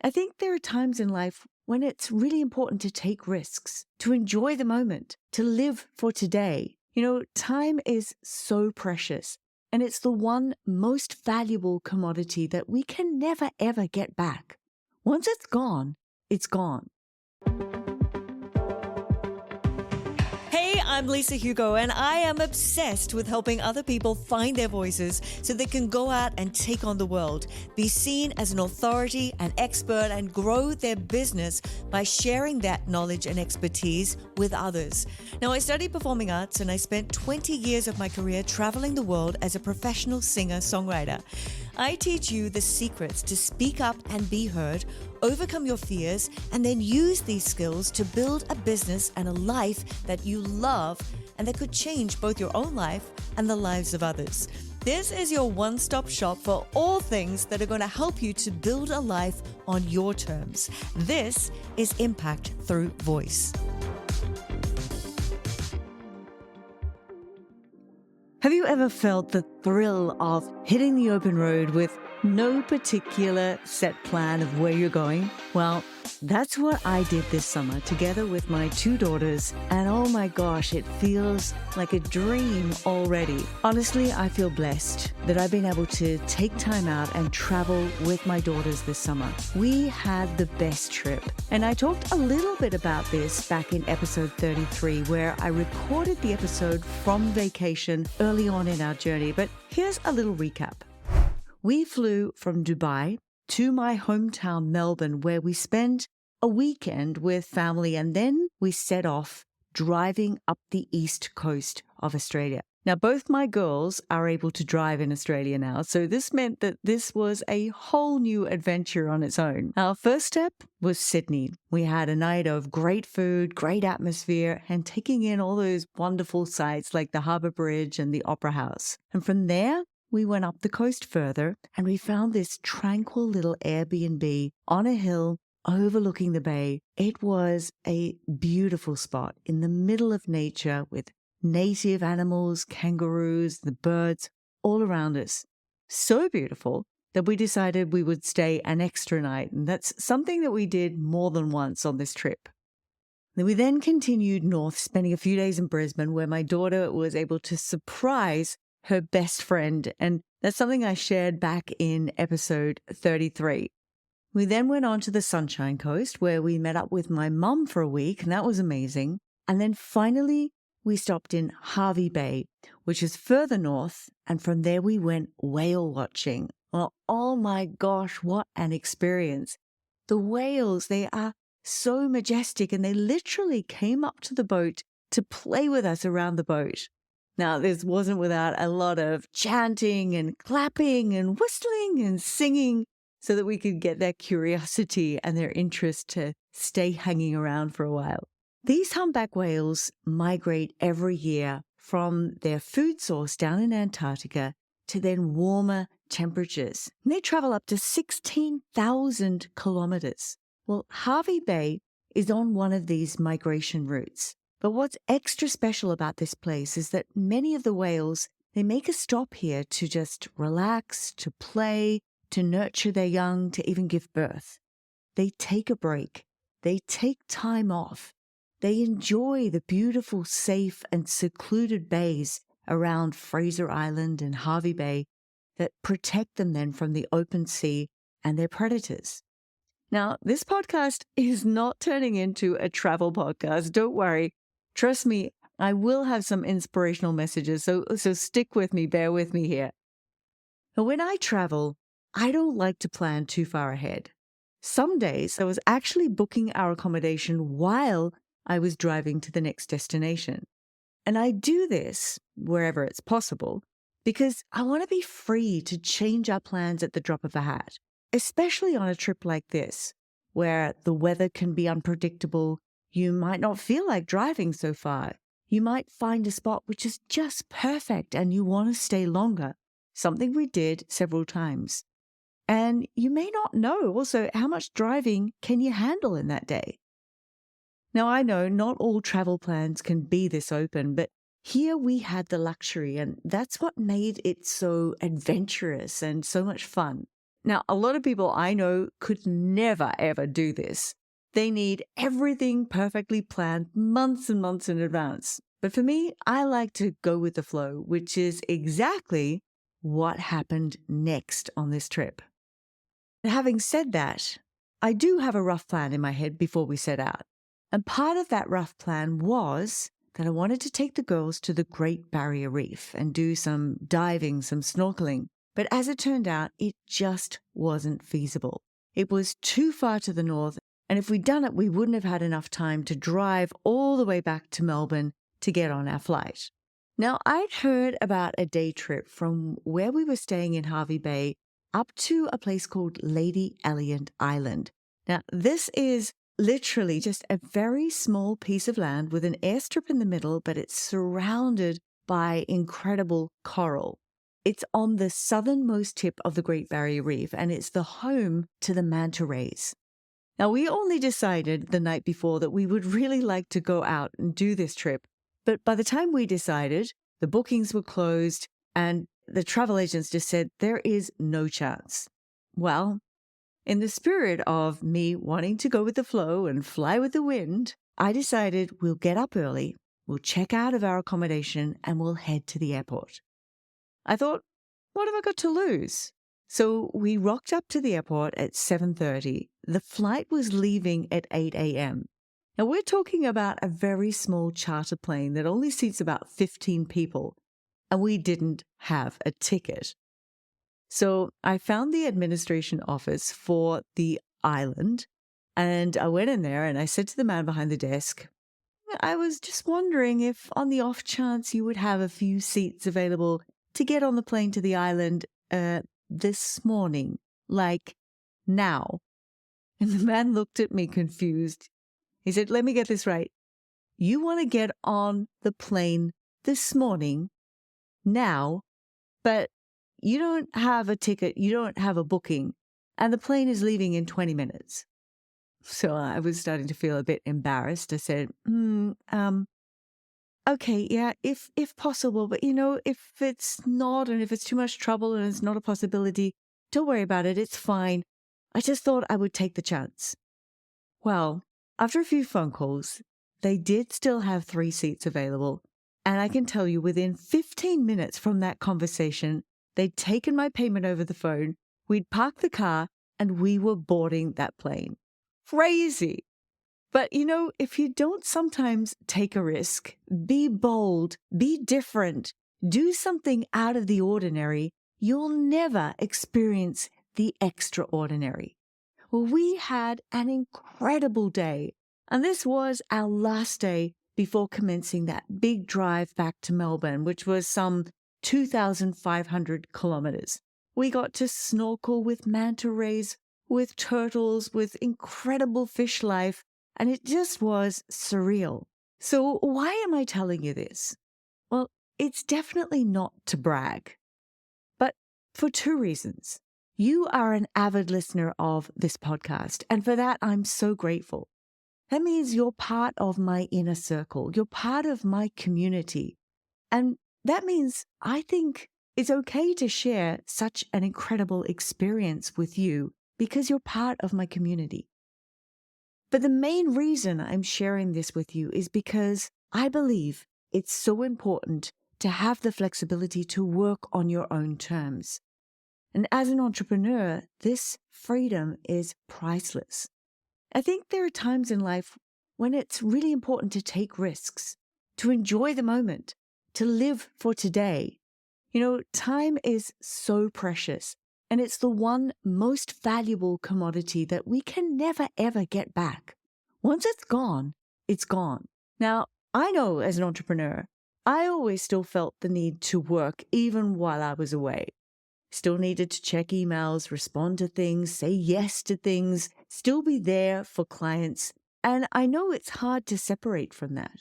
I think there are times in life when it's really important to take risks, to enjoy the moment, to live for today. Time is so precious, and it's the one most valuable commodity that we can never, ever get back. Once it's gone, it's gone. Hey, I'm Lisa Hugo, and I am obsessed with helping other people find their voices so they can go out and take on the world, be seen as an authority, an expert, and grow their business by sharing that knowledge and expertise with others. Now, I studied performing arts, and I spent 20 years of my career traveling the world as a professional singer-songwriter. I teach you the secrets to speak up and be heard, overcome your fears, and then use these skills to build a business and a life that you love and that could change both your own life and the lives of others. This is your one-stop shop for all things that are going to help you to build a life on your terms. This is Impact Through Voice. Have you ever felt the thrill of hitting the open road with no particular set plan of where you're going? Well, that's what I did this summer together with my 2 daughters, and oh my gosh, it feels like a dream already. Honestly, I feel blessed that I've been able to take time out and travel with my daughters this summer. We had the best trip, and I talked a little bit about this back in episode 33, where I recorded the episode from vacation early on in our journey, but here's a little recap. We flew from Dubai to my hometown, Melbourne, where we spent a weekend with family, and then we set off driving up the east coast of Australia. Now, both my girls are able to drive in Australia now, so this meant that this was a whole new adventure on its own. Our first step was Sydney. We had a night of great food, great atmosphere, and taking in all those wonderful sights like the Harbour Bridge and the Opera House. And from there, we went up the coast further, and we found this tranquil little Airbnb on a hill overlooking the bay. It was a beautiful spot in the middle of nature with native animals, kangaroos, the birds all around us. So beautiful that we decided we would stay an extra night, and that's something that we did more than once on this trip. We then continued north, spending a few days in Brisbane, where my daughter was able to surprise her best friend, and that's something I shared back in episode 33. We then went on to the Sunshine Coast, where we met up with my mum for a week, and that was amazing. And then finally, we stopped in Hervey Bay, which is further north, and from there we went whale watching. Well, oh my gosh, what an experience. The whales, they are so majestic, and they literally came up to the boat to play with us around the boat. Now, this wasn't without a lot of chanting and clapping and whistling and singing so that we could get their curiosity and their interest to stay hanging around for a while. These humpback whales migrate every year from their food source down in Antarctica to then warmer temperatures. And they travel up to 16,000 kilometers. Well, Hervey Bay is on one of these migration routes. But what's extra special about this place is that many of the whales, they make a stop here to just relax, to play, to nurture their young, to even give birth. They take a break. They take time off. They enjoy the beautiful, safe, and secluded bays around Fraser Island and Hervey Bay that protect them then from the open sea and their predators. Now, this podcast is not turning into a travel podcast. Don't worry. Trust me, I will have some inspirational messages, so stick with me, bear with me here. Now, when I travel, I don't like to plan too far ahead. Some days I was actually booking our accommodation while I was driving to the next destination. And I do this wherever it's possible because I want to be free to change our plans at the drop of a hat, especially on a trip like this, where the weather can be unpredictable. You might not feel like driving so far. You might find a spot which is just perfect and you want to stay longer, something we did several times. And you may not know also how much driving can you handle in that day. Now, I know not all travel plans can be this open, but here we had the luxury, and that's what made it so adventurous and so much fun. Now, a lot of people I know could never, ever do this. They need everything perfectly planned months and months in advance. But for me, I like to go with the flow, which is exactly what happened next on this trip. Having said that, I do have a rough plan in my head before we set out. And part of that rough plan was that I wanted to take the girls to the Great Barrier Reef and do some diving, some snorkeling. But as it turned out, it just wasn't feasible. It was too far to the north, and if we'd done it, we wouldn't have had enough time to drive all the way back to Melbourne to get on our flight. Now, I'd heard about a day trip from where we were staying in Hervey Bay up to a place called Lady Elliot Island. Now, this is literally just a very small piece of land with an airstrip in the middle, but it's surrounded by incredible coral. It's on the southernmost tip of the Great Barrier Reef, and it's the home to the manta rays. Now, we only decided the night before that we would really like to go out and do this trip, but by the time we decided, the bookings were closed, and the travel agents just said, there is no chance. Well, in the spirit of me wanting to go with the flow and fly with the wind, I decided we'll get up early, we'll check out of our accommodation, and we'll head to the airport. I thought, what have I got to lose? So we rocked up to the airport at 7:30. The flight was leaving at 8 a.m. Now, we're talking about a very small charter plane that only seats about 15 people, and we didn't have a ticket. So I found the administration office for the island, and I went in there and I said to the man behind the desk, I was just wondering if on the off chance you would have a few seats available to get on the plane to the island this morning, like now. And the man looked at me confused. He said, let me get this right. You want to get on the plane this morning, now, but you don't have a ticket, you don't have a booking, and the plane is leaving in 20 minutes. So I was starting to feel a bit embarrassed. I said, okay, yeah, if possible, but if it's not, and if it's too much trouble and it's not a possibility, don't worry about it, it's fine. I just thought I would take the chance. Well, after a few phone calls, they did still have 3 seats available, and I can tell you within 15 minutes from that conversation, they'd taken my payment over the phone, we'd parked the car, and we were boarding that plane. Crazy! But if you don't sometimes take a risk, be bold, be different, do something out of the ordinary, you'll never experience the extraordinary. Well, we had an incredible day, and this was our last day before commencing that big drive back to Melbourne, which was some 2,500 kilometers. We got to snorkel with manta rays, with turtles, with incredible fish life, and it just was surreal. So why am I telling you this? Well, it's definitely not to brag, but for 2 reasons. You are an avid listener of this podcast, and for that, I'm so grateful. That means you're part of my inner circle. You're part of my community. And that means I think it's okay to share such an incredible experience with you because you're part of my community. But the main reason I'm sharing this with you is because I believe it's so important to have the flexibility to work on your own terms. And as an entrepreneur, this freedom is priceless. I think there are times in life when it's really important to take risks, to enjoy the moment, to live for today. Time is so precious, and it's the one most valuable commodity that we can never, ever get back. Once it's gone, it's gone. Now, I know as an entrepreneur, I always still felt the need to work even while I was away. Still needed to check emails, respond to things, say yes to things, still be there for clients. And I know it's hard to separate from that.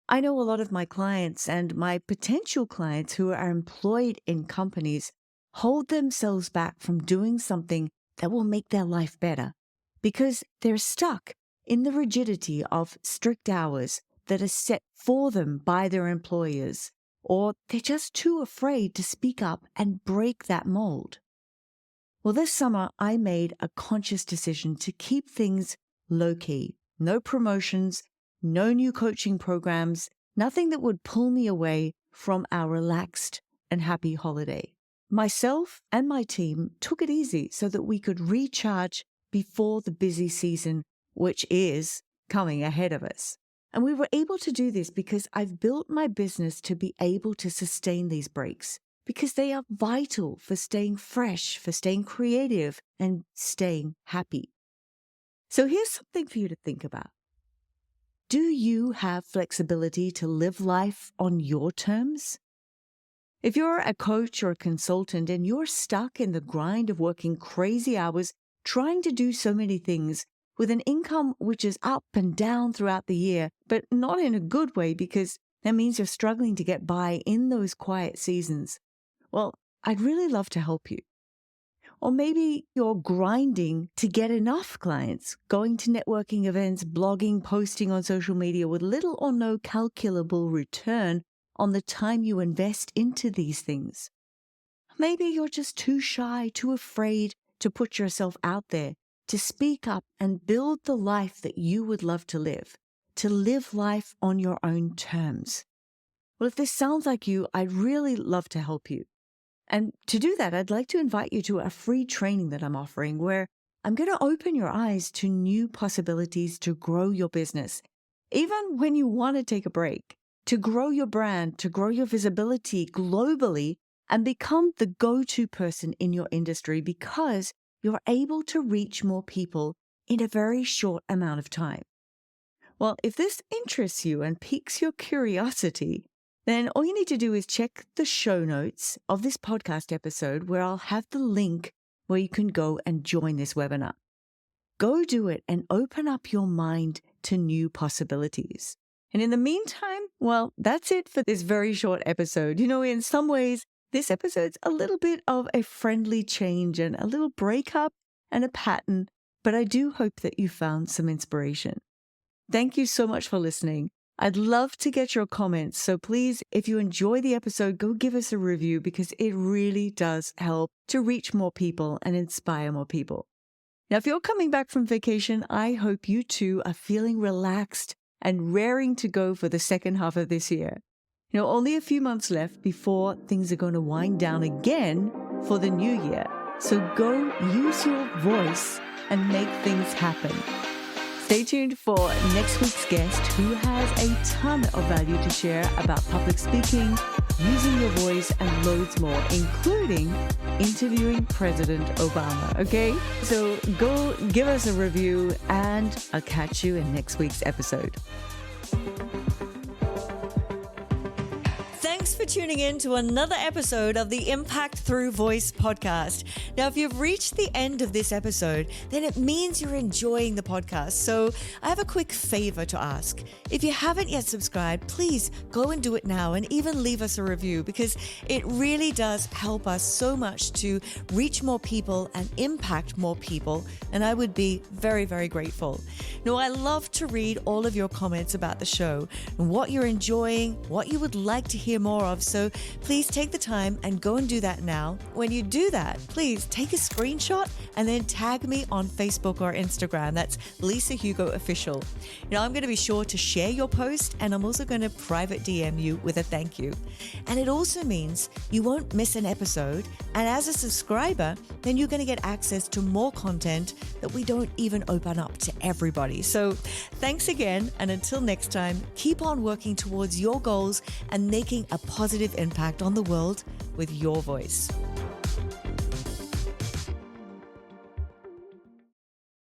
I know a lot of my clients and my potential clients who are employed in companies hold themselves back from doing something that will make their life better because they're stuck in the rigidity of strict hours that are set for them by their employers, or they're just too afraid to speak up and break that mold. Well, this summer, I made a conscious decision to keep things low-key. No promotions, no new coaching programs, nothing that would pull me away from our relaxed and happy holiday. Myself and my team took it easy so that we could recharge before the busy season, which is coming ahead of us. And we were able to do this because I've built my business to be able to sustain these breaks, because they are vital for staying fresh, for staying creative, and staying happy. So here's something for you to think about. Do you have flexibility to live life on your terms? If you're a coach or a consultant and you're stuck in the grind of working crazy hours, trying to do so many things with an income which is up and down throughout the year, but not in a good way because that means you're struggling to get by in those quiet seasons, well, I'd really love to help you. Or maybe you're grinding to get enough clients, going to networking events, blogging, posting on social media with little or no calculable return on the time you invest into these things. Maybe you're just too shy, too afraid to put yourself out there, to speak up and build the life that you would love to live life on your own terms. Well, if this sounds like you, I'd really love to help you. And to do that, I'd like to invite you to a free training that I'm offering where I'm going to open your eyes to new possibilities to grow your business, even when you want to take a break, to grow your brand, to grow your visibility globally, and become the go-to person in your industry because you're able to reach more people in a very short amount of time. Well, if this interests you and piques your curiosity, then all you need to do is check the show notes of this podcast episode where I'll have the link where you can go and join this webinar. Go do it and open up your mind to new possibilities. And in the meantime, well, that's it for this very short episode. You know, in some ways, this episode's a little bit of a friendly change and a little breakup and a pattern, but I do hope that you found some inspiration. Thank you so much for listening. I'd love to get your comments, so please, if you enjoy the episode, go give us a review because it really does help to reach more people and inspire more people. Now, if you're coming back from vacation, I hope you too are feeling relaxed and raring to go for the second half of this year. You know, only a few months left before things are going to wind down again for the new year. So go use your voice and make things happen. Stay tuned for next week's guest who has a ton of value to share about public speaking, using your voice, and loads more, including interviewing President Obama, okay? So go give us a review and I'll catch you in next week's episode. Thanks for tuning in to another episode of the Impact Through Voice podcast. Now, if you've reached the end of this episode, then it means you're enjoying the podcast. So I have a quick favor to ask. If you haven't yet subscribed, please go and do it now and even leave us a review because it really does help us so much to reach more people and impact more people. And I would be very, very grateful. Now, I love to read all of your comments about the show and what you're enjoying, what you would like to hear more of. So please take the time and go and do that now. When you do that, please take a screenshot and then tag me on Facebook or Instagram. That's Lisa Hugo Official. Now, I'm going to be sure to share your post and I'm also going to private DM you with a thank you. And it also means you won't miss an episode. And as a subscriber, then you're going to get access to more content that we don't even open up to everybody. So thanks again. And until next time, keep on working towards your goals and making a positive impact on the world with your voice.